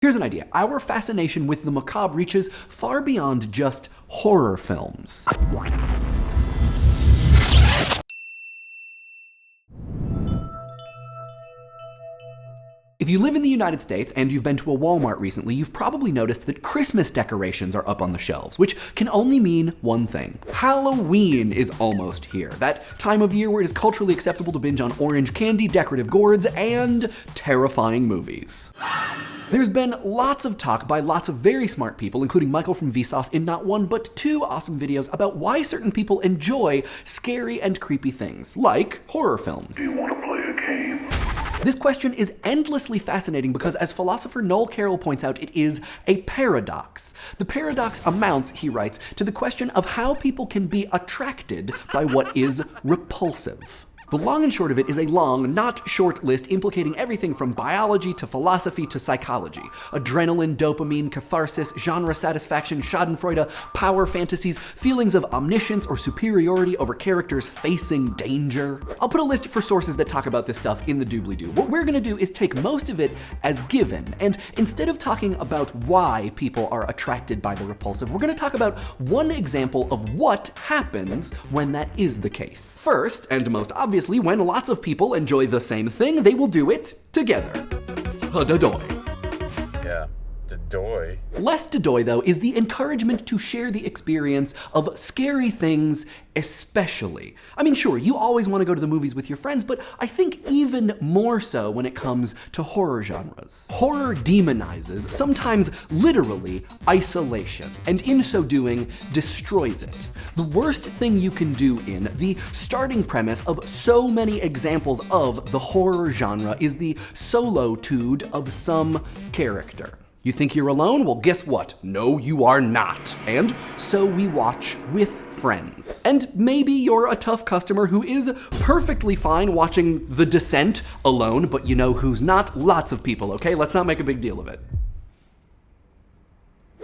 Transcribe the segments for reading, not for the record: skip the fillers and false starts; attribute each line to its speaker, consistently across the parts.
Speaker 1: Here's an idea. Our fascination with the macabre reaches far beyond just horror films. If you live in the United States and you've been to a Walmart recently, you've probably noticed that Christmas decorations are up on the shelves, which can only mean one thing. Halloween is almost here. That time of year where it is culturally acceptable to binge on orange candy, decorative gourds, and terrifying movies. There's been lots of talk by lots of very smart people, including Michael from Vsauce, in not one but two awesome videos about why certain people enjoy scary and creepy things, like horror films.
Speaker 2: Do you want to play a game?
Speaker 1: This question is endlessly fascinating because, as philosopher Noel Carroll points out, it is a paradox. The paradox amounts, he writes, to the question of how people can be attracted by what is repulsive. The long and short of it is a long, not short list implicating everything from biology to philosophy to psychology. Adrenaline, dopamine, catharsis, genre satisfaction, schadenfreude, power fantasies, feelings of omniscience or superiority over characters facing danger. I'll put a list for sources that talk about this stuff in the doobly-doo. What we're gonna do is take most of it as given, and instead of talking about why people are attracted by the repulsive, we're gonna talk about one example of what happens when that is the case. First, and most obviously, when lots of people enjoy the same thing, they will do it together. Ha-da-doy.
Speaker 3: Yeah, da-doy.
Speaker 1: Less da-doy, though, is the encouragement to share the experience of scary things especially. I mean, sure, you always want to go to the movies with your friends, but I think even more so when it comes to horror genres. Horror demonizes, sometimes literally, isolation, and in so doing, destroys it. The worst thing you can do in the starting premise of so many examples of the horror genre is the solitude of some character. You think you're alone? Well, guess what? No, you are not. And so we watch with friends. And maybe you're a tough customer who is perfectly fine watching The Descent alone, but you know who's not? Lots of people, okay? Let's not make a big deal of it.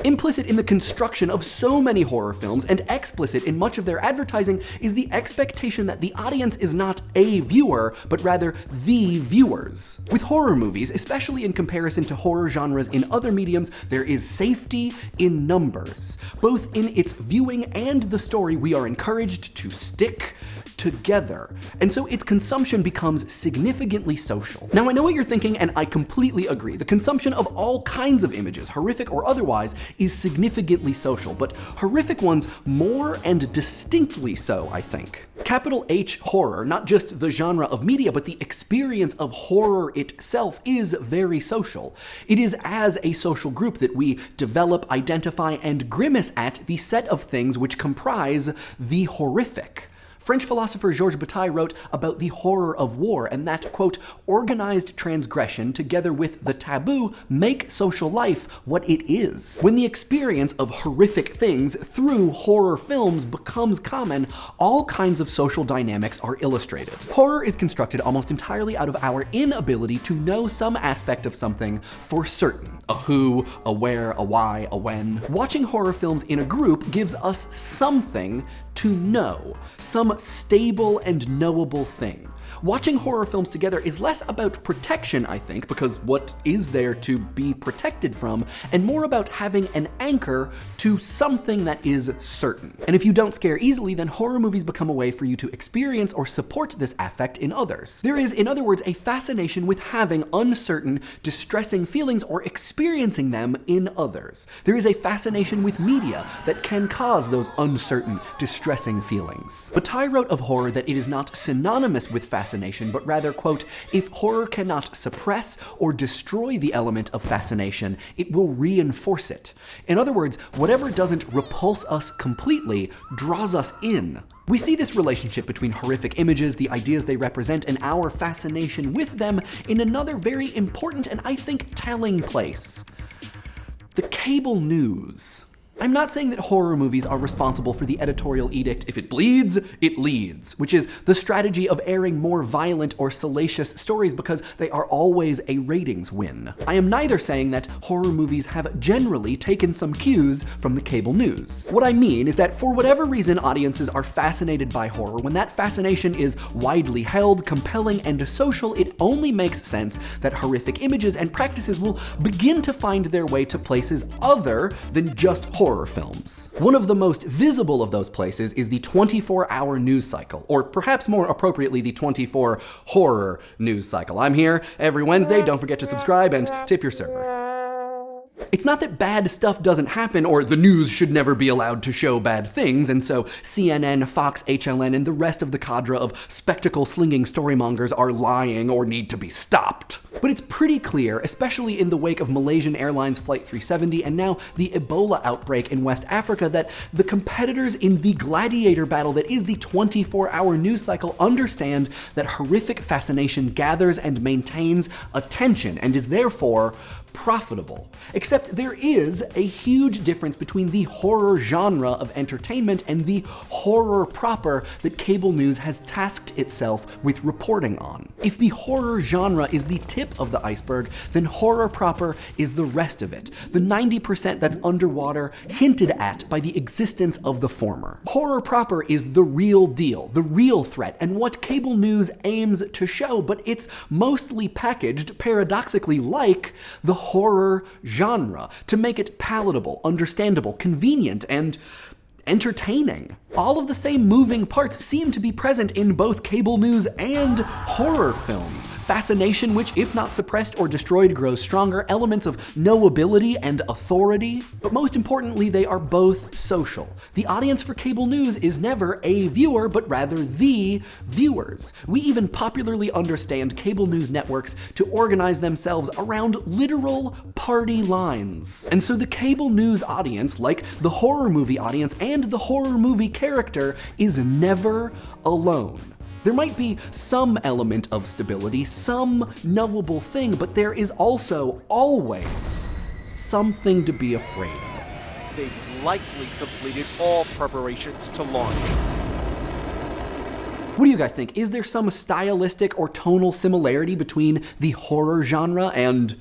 Speaker 1: Implicit in the construction of so many horror films and explicit in much of their advertising is the expectation that the audience is not a viewer, but rather the viewers. With horror movies, especially in comparison to horror genres in other mediums, there is safety in numbers. Both in its viewing and the story, we are encouraged to stick together. And so its consumption becomes significantly social. Now, I know what you're thinking, and I completely agree. The consumption of all kinds of images, horrific or otherwise, is significantly social, but horrific ones more and distinctly so, I think. Capital H horror, not just the genre of media, but the experience of horror itself is very social. It is as a social group that we develop, identify, and grimace at the set of things which comprise the horrific. French philosopher Georges Bataille wrote about the horror of war, and that, quote, organized transgression together with the taboo make social life what it is. When the experience of horrific things through horror films becomes common, all kinds of social dynamics are illustrated. Horror is constructed almost entirely out of our inability to know some aspect of something for certain. A who, a where, a why, a when. Watching horror films in a group gives us something to know, some stable and knowable thing. Watching horror films together is less about protection, I think, because what is there to be protected from, and more about having an anchor to something that is certain. And if you don't scare easily, then horror movies become a way for you to experience or support this affect in others. There is, in other words, a fascination with having uncertain, distressing feelings or experiencing them in others. There is a fascination with media that can cause those uncertain, distressing feelings. Bataille wrote of horror that it is not synonymous with fascination, but rather, quote, if horror cannot suppress or destroy the element of fascination, it will reinforce it. In other words, whatever doesn't repulse us completely draws us in. We see this relationship between horrific images, the ideas they represent, and our fascination with them in another very important and I think telling place. The cable news. I'm not saying that horror movies are responsible for the editorial edict, if it bleeds, it leads, which is the strategy of airing more violent or salacious stories because they are always a ratings win. I am neither saying that horror movies have generally taken some cues from the cable news. What I mean is that for whatever reason audiences are fascinated by horror, when that fascination is widely held, compelling, and social, it only makes sense that horrific images and practices will begin to find their way to places other than just horror films. One of the most visible of those places is the 24-hour news cycle, or perhaps more appropriately, the 24 horror news cycle. I'm here every Wednesday. Don't forget to subscribe and tip your server. It's not that bad stuff doesn't happen or the news should never be allowed to show bad things, and so CNN, Fox, HLN, and the rest of the cadre of spectacle-slinging storymongers are lying or need to be stopped. But it's pretty clear, especially in the wake of Malaysian Airlines Flight 370 and now the Ebola outbreak in West Africa, that the competitors in the gladiator battle that is the 24-hour news cycle understand that horrific fascination gathers and maintains attention and is therefore profitable. Except there is a huge difference between the horror genre of entertainment and the horror proper that cable news has tasked itself with reporting on. If the horror genre is the tip of the iceberg, then horror proper is the rest of it, the 90% that's underwater, hinted at by the existence of the former. Horror proper is the real deal, the real threat, and what cable news aims to show, but it's mostly packaged, paradoxically, like the horror genre to make it palatable, understandable, convenient, and entertaining. All of the same moving parts seem to be present in both cable news and horror films. Fascination, which if not suppressed or destroyed grows stronger, elements of knowability and authority, but most importantly they are both social. The audience for cable news is never a viewer, but rather the viewers. We even popularly understand cable news networks to organize themselves around literal party lines. And so the cable news audience, like the horror movie audience and the horror movie character, is never alone. There might be some element of stability, some knowable thing, but there is also always something to be afraid of.
Speaker 2: They've likely completed all preparations to launch.
Speaker 1: What do you guys think? Is there some stylistic or tonal similarity between the horror genre and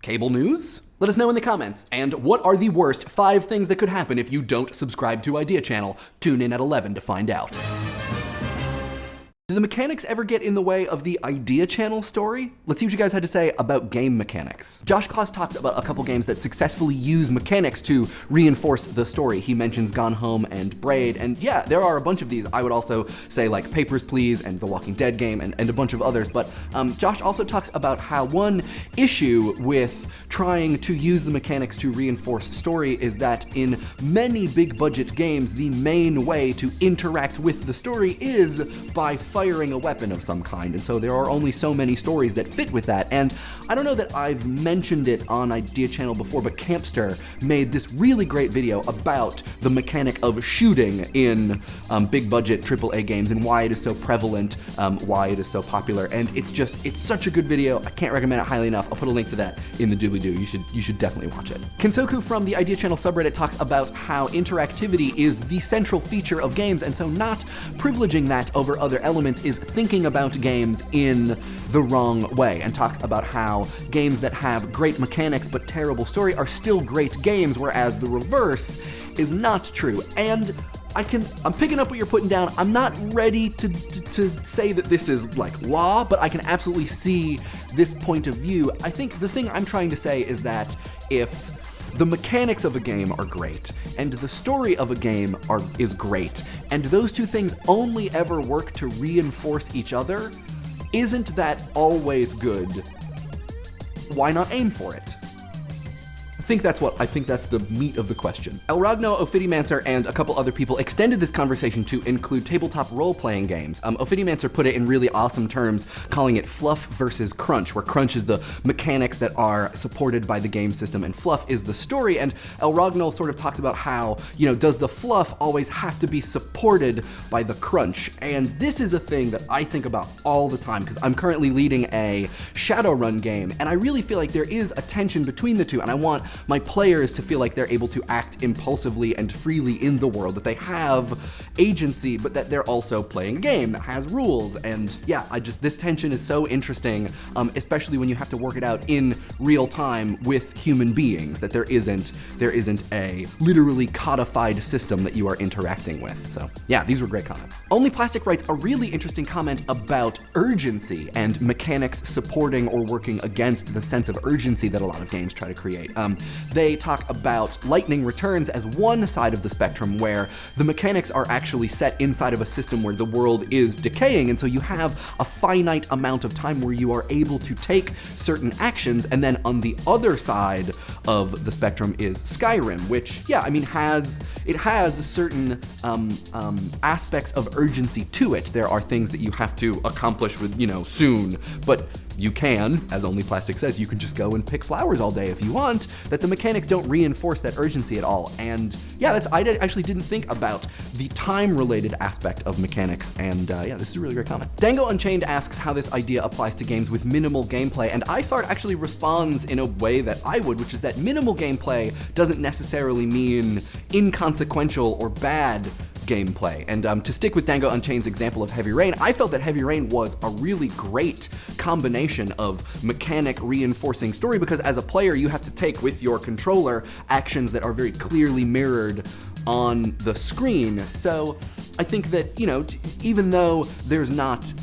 Speaker 1: cable news? Let us know in the comments. And what are the worst 5 things that could happen if you don't subscribe to Idea Channel? Tune in at 11 to find out. Do the mechanics ever get in the way of the Idea Channel story? Let's see what you guys had to say about game mechanics. Josh Kloss talks about a couple games that successfully use mechanics to reinforce the story. He mentions Gone Home and Braid, and yeah, there are a bunch of these. I would also say like Papers, Please, and the Walking Dead game, and a bunch of others, but Josh also talks about how one issue with trying to use the mechanics to reinforce story is that in many big budget games, the main way to interact with the story is by firing a weapon of some kind, and so there are only so many stories that fit with that. And I don't know that I've mentioned it on Idea Channel before, but Campster made this really great video about the mechanic of shooting in big budget AAA games and why it is so prevalent, why it is so popular, and it's such a good video. I can't recommend it highly enough. I'll put a link to that in the doobly-doo. You should definitely watch it. Kensoku from the Idea Channel subreddit talks about how interactivity is the central feature of games, and so not privileging that over other elements is thinking about games in the wrong way, and talks about how games that have great mechanics but terrible story are still great games, whereas the reverse is not true. And I'm picking up what you're putting down. I'm not ready to say that this is like law, but I can absolutely see this point of view. I think the thing I'm trying to say is that if the mechanics of a game are great, and the story of a game is great, and those two things only ever work to reinforce each other, isn't that always good? Why not aim for it? I think that's the meat of the question. Elragno, Ophidimancer, and a couple other people extended this conversation to include tabletop role-playing games. Ophidimancer put it in really awesome terms, calling it fluff versus crunch, where crunch is the mechanics that are supported by the game system and fluff is the story. And Elragno sort of talks about how, does the fluff always have to be supported by the crunch? And this is a thing that I think about all the time, because I'm currently leading a Shadowrun game, and I really feel like there is a tension between the two, and I want my players to feel like they're able to act impulsively and freely in the world, that they have agency, but that they're also playing a game that has rules. And yeah, this tension is so interesting, especially when you have to work it out in real time with human beings, that there isn't a literally codified system that you are interacting with. So yeah, these were great comments. Only Plastic writes a really interesting comment about urgency and mechanics supporting or working against the sense of urgency that a lot of games try to create. They talk about Lightning Returns as one side of the spectrum, where the mechanics are actually set inside of a system where the world is decaying, and so you have a finite amount of time where you are able to take certain actions. And then on the other side of the spectrum is Skyrim, which, yeah, I mean, has certain aspects of urgency to it. There are things that you have to accomplish with, soon, but you can, as Only Plastic says, you can just go and pick flowers all day if you want, that the mechanics don't reinforce that urgency at all. And yeah, I actually didn't think about the time-related aspect of mechanics, and yeah, this is a really great comment. Dango Unchained asks how this idea applies to games with minimal gameplay, and Isart actually responds in a way that I would, which is that minimal gameplay doesn't necessarily mean inconsequential or bad gameplay. And to stick with Dango Unchained's example of Heavy Rain, I felt that Heavy Rain was a really great combination of mechanic reinforcing story, because as a player you have to take with your controller actions that are very clearly mirrored on the screen. So I think that, even though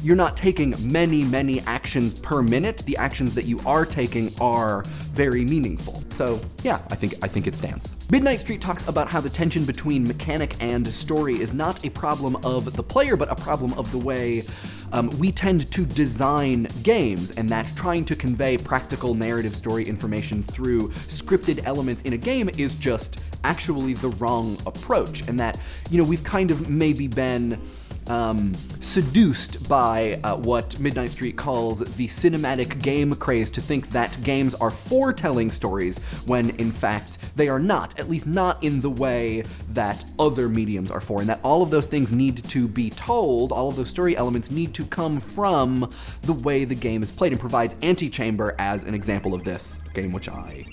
Speaker 1: you're not taking many actions per minute, the actions that you are taking are very meaningful. So yeah, I think it stands. Midnight Street talks about how the tension between mechanic and story is not a problem of the player, but a problem of the way we tend to design games, and that trying to convey practical narrative story information through scripted elements in a game is just actually the wrong approach, and that, we've kind of maybe been seduced by what Midnight Street calls the cinematic game craze, to think that games are for telling stories when in fact they are not, at least not in the way that other mediums are for, and that all of those things need to be told, all of those story elements need to come from the way the game is played, and provides Antichamber as an example of this game, which I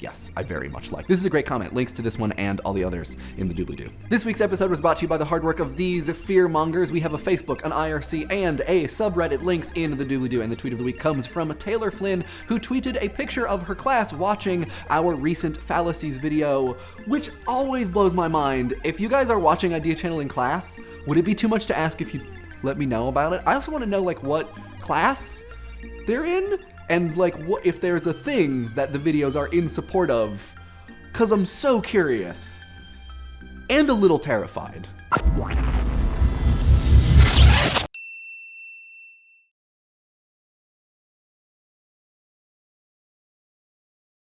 Speaker 1: very much like. This is a great comment. Links to this one and all the others in the doobly-doo. This week's episode was brought to you by the hard work of these fearmongers. We have a Facebook, an IRC, and a subreddit. Links in the doobly-doo, and the tweet of the week comes from Taylor Flynn, who tweeted a picture of her class watching our recent fallacies video, which always blows my mind. If you guys are watching Idea Channel in class, would it be too much to ask if you let me know about it? I also want to know what class they're in, and what if there's a thing that the videos are in support of, because I'm so curious and a little terrified.